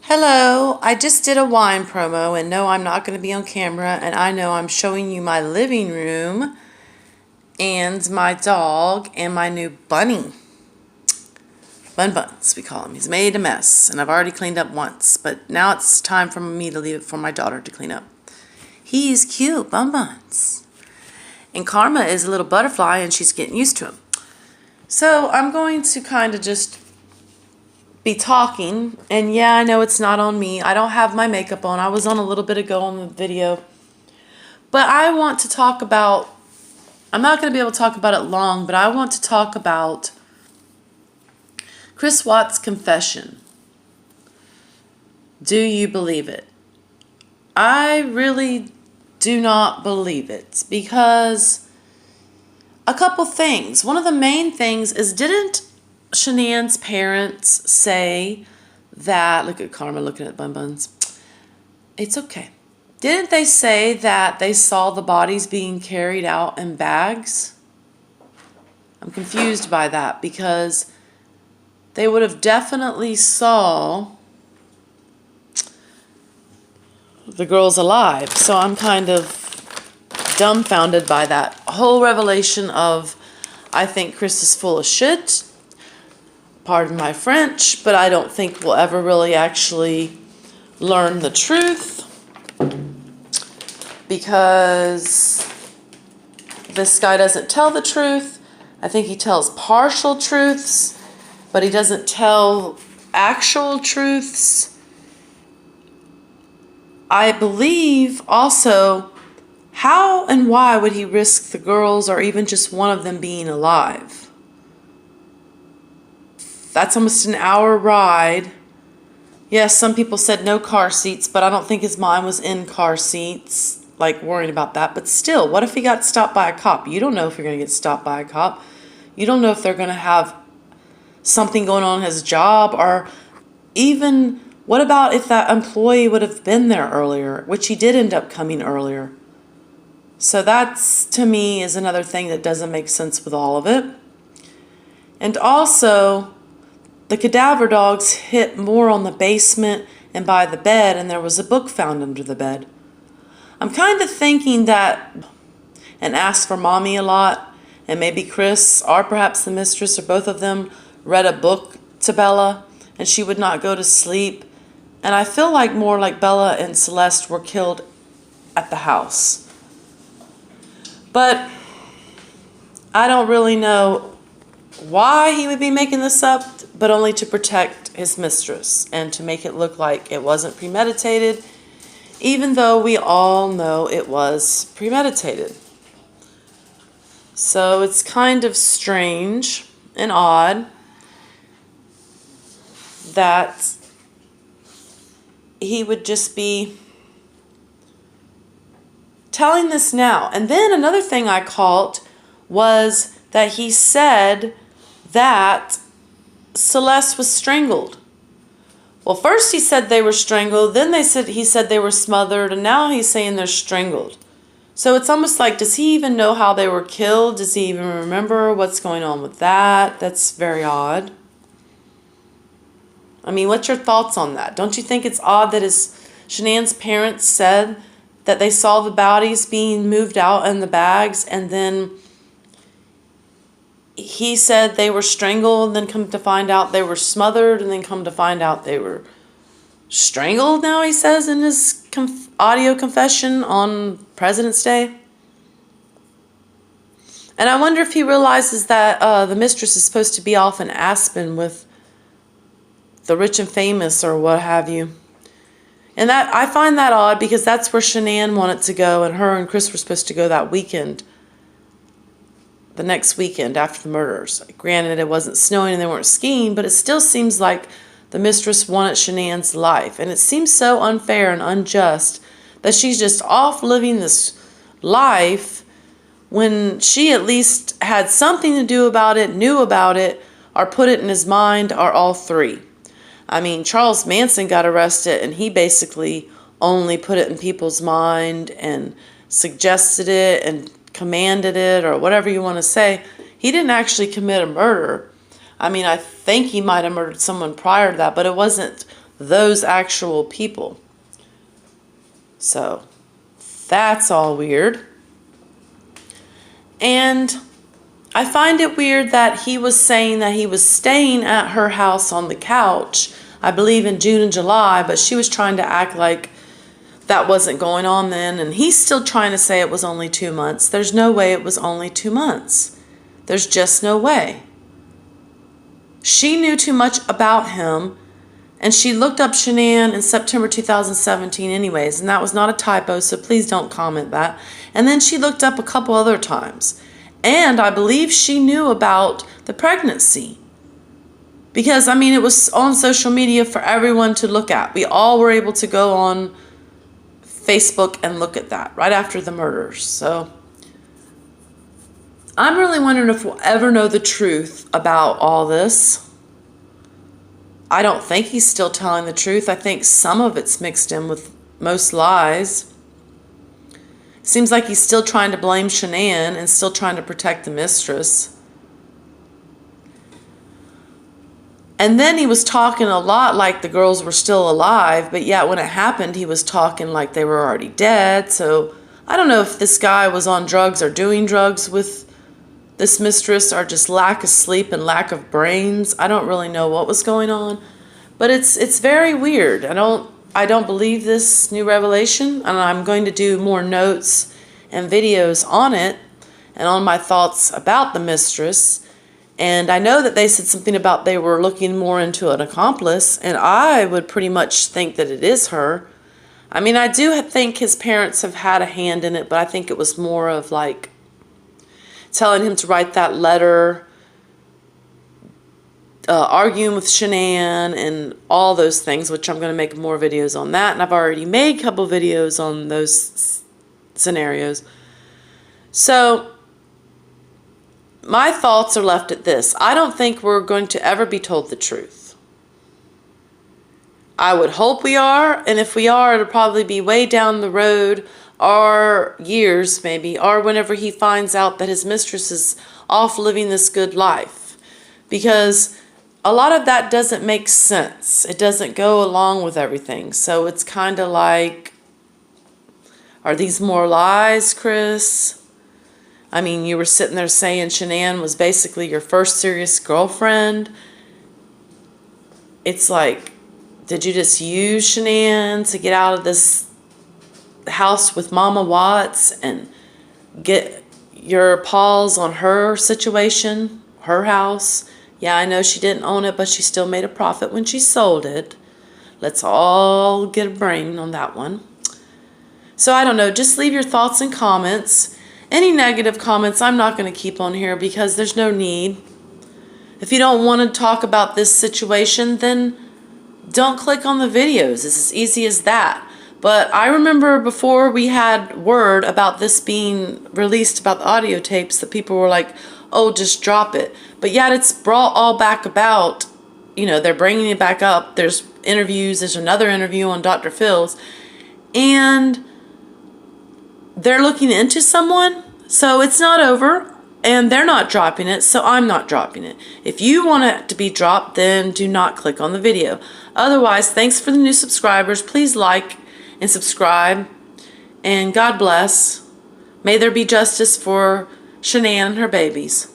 Hello, I just did a wine promo and no, I'm not going to be on camera, and I know I'm showing you my living room and my dog and my new bunny. Bun Buns, we call him. He's made a mess and I've already cleaned up once, but now it's time for me to leave it for my daughter to clean up. He's cute, Bun Buns. And Karma is a little butterfly and she's getting used to him. So I'm going to kind of just be talking, and yeah, I know it's not on me. I don't have my makeup on. I was on a little bit ago on the video. But I want to talk about, I'm not going to be able to talk about it long, but I want to talk about Chris Watts' confession. Do you believe it? I really do not believe it because a couple things. One of the main things is, didn't Shanann's parents say that, look at Karma looking at Bun Buns. It's okay. Didn't they say that they saw the bodies being carried out in bags? I'm confused by that because they would have definitely saw the girls alive. So I'm kind of dumbfounded by that whole revelation of, I think Chris is full of shit. Pardon my French, but I don't think we'll ever really actually learn the truth because this guy doesn't tell the truth. I think he tells partial truths, but he doesn't tell actual truths. I believe also, how and why would he risk the girls or even just one of them being alive? That's almost an hour ride. Yes, some people said no car seats, but I don't think his mom was in car seats, like worrying about that. But still, what if he got stopped by a cop? You don't know if you're going to get stopped by a cop. You don't know if they're going to have something going on in his job, or even what about if that employee would have been there earlier, which he did end up coming earlier. So that's, to me, is another thing that doesn't make sense with all of it. And also, the cadaver dogs hit more on the basement and by the bed, and there was a book found under the bed. I'm kind of thinking that, and asked for mommy a lot, and maybe Chris or perhaps the mistress or both of them read a book to Bella and she would not go to sleep. And I feel like more like Bella and Celeste were killed at the house. But I don't really know why he would be making this up, but only to protect his mistress and to make it look like it wasn't premeditated, even though we all know it was premeditated. So it's kind of strange and odd that he would just be telling this now. And then another thing I caught was that he said that Celeste was strangled. Well, first he said they were strangled, then he said they were smothered, and now he's saying they're strangled. So it's almost like, does he even know how they were killed? Does he even remember what's going on with that? That's very odd. I mean, what's your thoughts on that? Don't you think it's odd that Shanann's parents said that they saw the bodies being moved out in the bags, and then he said they were strangled, and then come to find out they were smothered, and then come to find out they were strangled, now he says in his audio confession on President's Day. And I wonder if he realizes that the mistress is supposed to be off in Aspen with the rich and famous or what have you. And that, I find that odd because that's where Shanann wanted to go, and her and Chris were supposed to go that weekend. The next weekend after the murders. Granted, it wasn't snowing and they weren't skiing, but it still seems like the mistress wanted Shanann's life. And it seems so unfair and unjust that she's just off living this life when she at least had something to do about it, knew about it, or put it in his mind, or all three. I mean, Charles Manson got arrested and he basically only put it in people's mind and suggested it and commanded it, or whatever you want to say. He didn't actually commit a murder. I mean, I think he might have murdered someone prior to that, but it wasn't those actual people. So that's all weird. And I find it weird that he was saying that he was staying at her house on the couch, I believe in June and July, but she was trying to act like that wasn't going on then, and he's still trying to say it was only 2 months. There's no way it was only 2 months. There's just no way. She knew too much about him, and she looked up Shanann in September 2017 anyways, and that was not a typo, so please don't comment that. And then she looked up a couple other times, and I believe she knew about the pregnancy. Because, I mean, it was on social media for everyone to look at. We all were able to go on Facebook and look at that right after the murders. So I'm really wondering if we'll ever know the truth about all this. I don't think he's still telling the truth. I think some of it's mixed in with most lies. Seems like he's still trying to blame Shanann and still trying to protect the mistress. And then he was talking a lot like the girls were still alive, but yet when it happened, he was talking like they were already dead. So I don't know if this guy was on drugs or doing drugs with this mistress, or just lack of sleep and lack of brains. I don't really know what was going on, but it's very weird. I don't believe this new revelation, and I'm going to do more notes and videos on it and on my thoughts about the mistress. And I know that they said something about they were looking more into an accomplice, and I would pretty much think that it is her. I mean, I do think his parents have had a hand in it, but I think it was more of like telling him to write that letter, arguing with Shanann, and all those things, which I'm going to make more videos on that. And I've already made a couple videos on those scenarios. So my thoughts are left at this. I don't think we're going to ever be told the truth. I would hope we are, and if we are, it'll probably be way down the road, or years maybe, or whenever he finds out that his mistress is off living this good life. Because a lot of that doesn't make sense. It doesn't go along with everything. So it's kind of like, are these more lies, Chris? I mean, you were sitting there saying Shanann was basically your first serious girlfriend. It's like, did you just use Shanann to get out of this house with Mama Watts and get your paws on her situation, her house? Yeah, I know she didn't own it, but she still made a profit when she sold it. Let's all get a brain on that one. So I don't know, just leave your thoughts and comments. Any negative comments I'm not going to keep on here because there's no need. If you don't want to talk about this situation, then don't click on the videos. It's as easy as that. But I remember before we had word about this being released, about the audio tapes, that people were like, oh, just drop it. But yet it's brought all back about, you know, they're bringing it back up. There's interviews. There's another interview on Dr. Phil's. And they're looking into someone, so it's not over, and they're not dropping it, so I'm not dropping it. If you want it to be dropped, then do not click on the video. Otherwise, thanks for the new subscribers. Please like and subscribe, and God bless. May there be justice for Shanann and her babies.